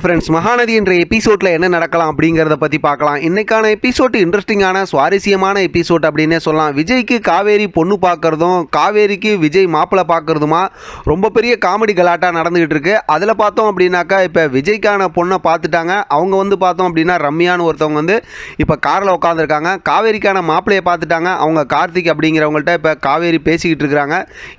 Friends, Mahanadi என்ற எபிசோட்ல என்ன நடக்கலாம் அப்படிங்கிறத பற்றி பார்க்கலாம். இன்னைக்கான எபிசோட் இன்ட்ரெஸ்டிங்கான சுவாரஸ்யமான எபிசோட் அப்படின்னே சொல்லலாம். விஜய்க்கு காவேரி பொண்ணு பார்க்குறதும் காவேரிக்கு விஜய் மாப்பிள்ளை பார்க்குறதுமா ரொம்ப பெரிய காமெடி கலாட்டா நடந்துகிட்டு இருக்கு. அதில் பார்த்தோம் அப்படின்னாக்கா இப்போ விஜய்க்கான பொண்ணை பார்த்துட்டாங்க. அவங்க பார்த்தோம் அப்படின்னா ரம்யான்னு ஒருத்தவங்க இப்போ காரில் உட்காந்துருக்காங்க. காவேரிக்கான மாப்பிள்ளையை பார்த்துட்டாங்க. அவங்க கார்த்திக் அப்படிங்கிறவங்கள்ட்ட இப்போ காவேரி பேசிக்கிட்டு இருக்கிறாங்க.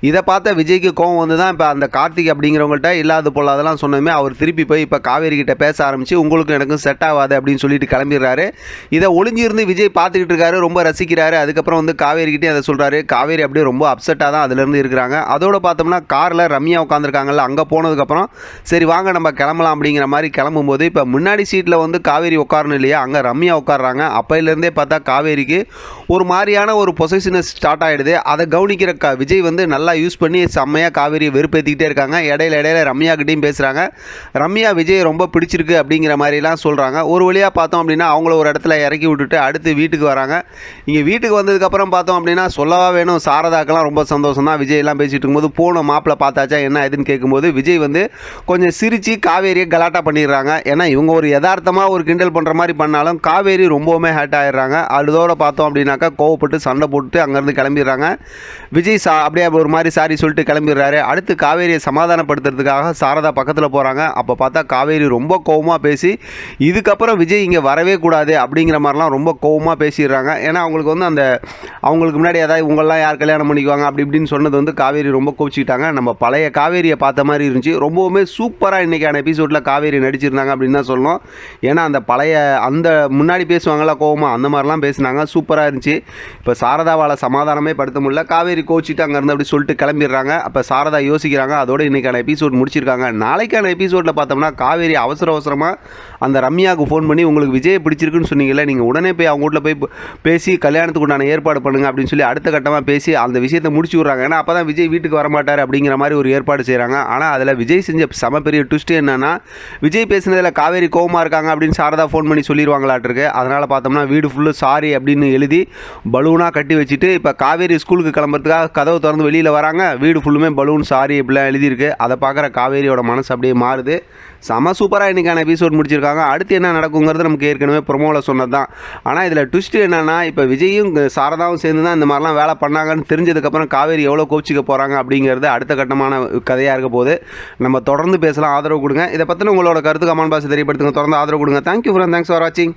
இதை பார்த்த விஜய்க்கு கோவம் தான் இப்போ அந்த கார்த்திக் அப்படிங்கிறவங்கள்ட்ட இல்லாத போல அதெல்லாம் சொன்னதுமே அவர் திருப்பி போய் இப்போ காவேரி கிட்ட பேச ஆரம்பிச்சு உங்களுக்கு எனக்கும் செட் ஆகாது அப்படின்னு சொல்லிட்டு கிளம்பிடுறாரு. இதை ஒளிஞ்சிருந்து விஜய் பார்த்துக்கிட்டு இருக்காரு, ரொம்ப ரசிக்கிறாரு. அதுக்கப்புறம் காவேரி கிட்டே அதை சொல்றாரு. காவேரி அப்படியே ரொம்ப அப்செட்டாக தான் அதுலேருந்து இருக்கிறாங்க. அதோட பார்த்தோம்னா காரில் ரம்யா உட்காந்துருக்காங்கல்ல, அங்கே போனதுக்கப்புறம் சரி வாங்க நம்ம கிளம்பலாம் அப்படிங்கிற மாதிரி கிளம்பும்போது இப்போ முன்னாடி சீட்டில் காவேரி உட்காரணும் இல்லையா, அங்கே ரம்யா உட்காடுறாங்க. அப்பையிலேருந்தே பார்த்தா காவேரிக்கு ஒரு மாதிரியான ஒரு பொசசிவ்னஸ் ஸ்டார்ட் ஆகிடுது. அதை கவனிக்கிற விஜய் நல்லா யூஸ் பண்ணி செம்மையாக காவேரியை வெறுப்பேற்றிக்கிட்டே இருக்காங்க. இடையில ரம்யா கிட்டையும் பேசுகிறாங்க. ரம்யா விஜய் ரொம்ப பிடிச்சிருக்கு அப்படிங்கிற மாதிரிலாம் சொல்கிறாங்க. ஒரு வழியாக பார்த்தோம் அப்படின்னா அவங்கள ஒரு இடத்துல இறக்கி விட்டுட்டு அடுத்து வீட்டுக்கு வராங்க. இங்கே வீட்டுக்கு வந்ததுக்கப்புறம் பார்த்தோம் அப்படின்னா சொல்லவா வேணும், சாரதாக்கெல்லாம் ரொம்ப சந்தோஷம் தான். விஜய் எல்லாம் பேசிகிட்டு இருக்கும்போது போன மாப்பிள்ளை பார்த்தாச்சா என்ன இதுன்னு கேட்கும்போது விஜய் கொஞ்சம் சிரித்து காவேரியை கலாட்டா பண்ணிடுறாங்க. ஏன்னா இவங்க ஒரு யதார்த்தமாக ஒரு கிண்டல் பண்ணுற மாதிரி பண்ணாலும் காவேரி ரொம்பவுமே ஹேட் ஆகிடுறாங்க. அதோட பார்த்தோம் அப்படின்னாக்கா கோவப்பட்டு சண்டை போட்டு அங்கேருந்து கிளம்பிடுறாங்க. விஜய் அப்படியே ஒரு மாதிரி சாரி சொல்லிட்டு கிளம்பிடுறாரு. அடுத்து காவேரியை சமாதானப்படுத்துறதுக்காக சாரதா பக்கத்தில் போகிறாங்க. அப்போ பார்த்தா காவேரி ரொம்ப கோவமாக பேசி இதுக்கப்புறம் விஜய் இங்கே வரவே கூடாது அப்படிங்கிற மாதிரிலாம் ரொம்ப கோவமாக பேசிடுறாங்க. ஏன்னா அவங்களுக்கு அந்த அவங்களுக்கு முன்னாடி ஏதாவது இவங்கெல்லாம் யார் கல்யாணம் பண்ணிக்குவாங்க அப்படி இப்படின்னு சொன்னது காவேரி ரொம்ப கோச்சிக்கிட்டாங்க. நம்ம பழைய காவேரியை பார்த்த மாதிரி இருந்துச்சு. ரொம்பவுமே சூப்பராக இன்றைக்கான எபிசோடில் காவேரி நடிச்சிருந்தாங்க அப்படின்னு தான் சொல்லணும். ஏன்னா அந்த பழைய அந்த முன்னாடி பேசுவாங்களா கோவமாக அந்த மாதிரிலாம் பேசினாங்க, சூப்பராக இருந்துச்சு. இப்போ சாரதாவால் சமாதானமே படுத்த முடியல. காவேரி கோச்சிட்டு அங்கேருந்து அப்படி சொல்லிட்டு கிளம்பிடுறாங்க. அப்போ சாரதா யோசிக்கிறாங்க. அதோட இன்றைக்கான எபிசோட் முடிச்சிருக்காங்க. நாளைக்கான எபிசோடில் பார்த்தோம்னா காவேரி அவசரமாக அந்த ரம்யாவுக்கு ஃபோன் பண்ணி உங்களுக்கு விஜயை பிடிச்சிருக்குன்னு சொன்னீங்கல்ல, நீங்கள் உடனே போய் அவங்க வீட்டில் போய் பேசி கல்யாணத்துக்கு உண்டான ஏற்பாடு பண்ணுங்கள் அப்படின்னு சொல்லி அடுத்த கட்டமாக பேசி அந்த விஷயத்தை முடிச்சு விட்றாங்க. ஏன்னா அப்போ தான் விஜய் வீட்டுக்கு வரமாட்டார் அப்படிங்கிற மாதிரி ஒரு ஏற்பாடு செய்கிறாங்க. ஆனால் அதில் விஜய் செஞ்ச செம பெரிய ட்விஸ்ட் என்னன்னா, விஜய் பேசினதில் காவேரி கோவமாக இருக்காங்க அப்படின்னு சாரதா ஃபோன் பண்ணி சொல்லிடுவாங்களாட்டிருக்கு. அதனால் பார்த்தோம்னா வீடு ஃபுல்லு சாரி அப்படின்னு எழுதி பலூனாக கட்டி வச்சுட்டு இப்போ காவேரி ஸ்கூலுக்கு கிளம்புறதுக்காக கதவு திறந்து வெளியில் வராங்க. வீடு ஃபுல்லுமே பலூன் சாரி இப்படிலாம் எழுதியிருக்கு. அதை பார்க்குற காவேரியோட மனசு அப்படியே மாறுது. செம சூப்பராக இன்றைக்கான எபிசோட் முடிச்சிருக்காங்க. அடுத்து என்ன நடக்குங்கிறது நமக்கு ஏற்கனவே ப்ரொமோவில் சொன்னது தான். ஆனால் இதில் ட்விஸ்ட் என்னென்னா, இப்போ விஜயும் சாரதாவும் சேர்ந்து தான் இந்த மாதிரிலாம் வேலை பண்ணாங்கன்னு தெரிஞ்சதுக்கப்புறம் காவேரி எவ்வளோ கோச்சிக்க போகிறாங்க அப்படிங்கிறது அடுத்த கட்டமான கதையாக இருக்க போது. நம்ம தொடர்ந்து பேசலாம். ஆதரவு கொடுங்க. இதை பற்றின உங்களோட கருத்து கமெண்ட் பாக்ஸ் தெரியப்படுத்துங்க. தொடர்ந்து ஆதரவு கொடுங்க. தேங்க்யூ ஃப்ரெண்ட், தேங்க்ஸ் ஃபார் வாட்சிங்.